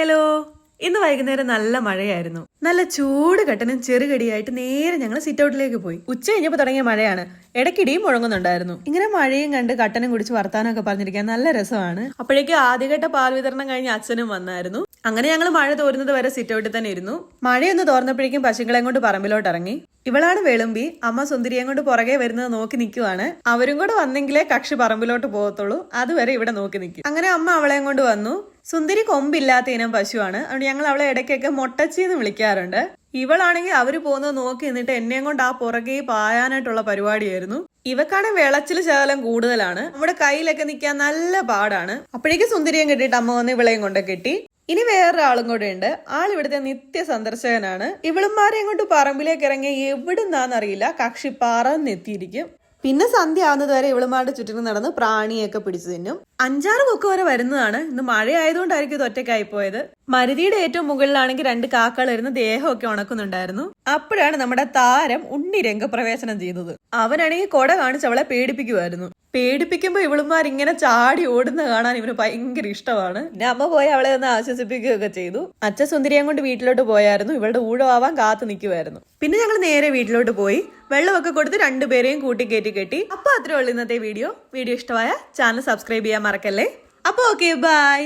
Hello, ഇന്ന് വൈകുന്നേരം നല്ല മഴയായിരുന്നു. നല്ല ചൂട് കട്ടനും ചെറുകടിയായിട്ട് നേരെ ഞങ്ങൾ സിറ്റ് ഔട്ടിലേക്ക് പോയി. ഉച്ച കഴിഞ്ഞപ്പോൾ തുടങ്ങിയ മഴയാണ്. ഇടയ്ക്കിടിയും മുഴങ്ങുന്നുണ്ടായിരുന്നു. ഇങ്ങനെ മഴയും കണ്ട് കട്ടനും കുടിച്ച് വർത്താനമൊക്കെ പറഞ്ഞിരിക്കാൻ നല്ല രസമാണ്. അപ്പോഴേക്കും ആദ്യഘട്ട പാൽ വിതരണം കഴിഞ്ഞ് അച്ഛനും വന്നായിരുന്നു. അങ്ങനെ ഞങ്ങൾ മഴ തോരുന്നത് വരെ സിറ്റ് ഔട്ടിൽ തന്നെ ഇരുന്നു. മഴയൊന്ന് തോർന്നപ്പോഴേക്കും പശുക്കളെ കൊണ്ട് പറമ്പിലോട്ട് ഇറങ്ങി. ഇവളാണ് വെളുമ്പി. അമ്മ സുന്ദരിയെ കൊണ്ട് പുറകെ വരുന്നത് നോക്കി നിൽക്കുവാണ്. അവരും കൂടെ വന്നെങ്കിലേ കക്ഷി പറമ്പിലോട്ട് പോകത്തുള്ളൂ. അതുവരെ ഇവിടെ നോക്കി നിൽക്കും. അങ്ങനെ അമ്മ അവളെയും കൊണ്ട് വന്നു. സുന്ദരി കൊമ്പില്ലാത്ത ഇനം പശുവാണ്. അതുകൊണ്ട് ഞങ്ങൾ അവളെ ഇടയ്ക്കൊക്കെ മൊട്ടച്ചി എന്ന് വിളിക്കാറുണ്ട്. ഇവളാണെങ്കിൽ അവര് പോകുന്നത് നോക്കി നിന്നിട്ട് എന്നെയും കൊണ്ട് ആ പുറകെ പായാനായിട്ടുള്ള പരിപാടിയായിരുന്നു. ഇവക്കാണെങ്കിൽ വിളച്ചിൽ ശകലം കൂടുതലാണ്. നമ്മുടെ കയ്യിലൊക്കെ നിൽക്കാൻ നല്ല പാടാണ്. അപ്പോഴേക്കും സുന്ദരിയും കെട്ടിയിട്ട് അമ്മ വന്ന് ഇവളെയും കൊണ്ട് കെട്ടി. ഇനി വേറൊരാളും കൂടെ ഉണ്ട്. ആൾ ഇവിടുത്തെ നിത്യ സന്ദർശകനാണ്. ഇവളുമാരെയും കൊണ്ട് പറമ്പിലേക്ക് ഇറങ്ങിയ എവിടുന്നാന്നറിയില്ല, കക്ഷി പറന്നെത്തിയിരിക്കും. പിന്നെ സന്ധ്യ ആവുന്നത് വരെ ഇവളുമാരുടെ ചുറ്റിനും നടന്ന് പ്രാണിയൊക്കെ പിടിച്ചു തിന്നും. 5-6 കൊക്ക് വരെ വരുന്നതാണ്. ഇന്ന് മഴ ആയതുകൊണ്ടായിരിക്കും ഇത് ഒറ്റയ്ക്കായി പോയത്. മരുതിയുടെ ഏറ്റവും മുകളിലാണെങ്കിൽ 2 കാക്കകൾ ഇരുന്ന് ദേഹമൊക്കെ ഉണക്കുന്നുണ്ടായിരുന്നു. അപ്പോഴാണ് നമ്മുടെ താരം ഉണ്ണി രംഗപ്രവേശനം ചെയ്തത്. അവനാണെങ്കിൽ കൊട കാണിച്ച് അവളെ പേടിപ്പിക്കുമായിരുന്നു. പേടിപ്പിക്കുമ്പോ ഇവളുമാരിങ്ങനെ ചാടി ഓടുന്ന കാണാൻ ഇവന് ഭയങ്കര ഇഷ്ടമാണ്. പിന്നെ അമ്മ പോയി അവളെ ഒന്ന് ആശ്വസിപ്പിക്കുകയൊക്കെ ചെയ്തു. അച്ഛൻ സുന്ദരിയും കൊണ്ട് വീട്ടിലോട്ട് പോയായിരുന്നു. ഇവളുടെ ഊഴമാവാൻ കാത്തു നിൽക്കുമായിരുന്നു. പിന്നെ ഞങ്ങൾ നേരെ വീട്ടിലോട്ട് പോയി വെള്ളമൊക്കെ കൊടുത്ത് 2 പേരെയും കൂട്ടി കയറ്റി. അപ്പൊ അത്രേ ഉള്ളൂ ഇന്നത്തെ വീഡിയോ. ഇഷ്ടമായ ചാനൽ സബ്സ്ക്രൈബ് ചെയ്യാൻ മറക്കല്ലേ. അപ്പൊ ഓക്കെ, ബൈ.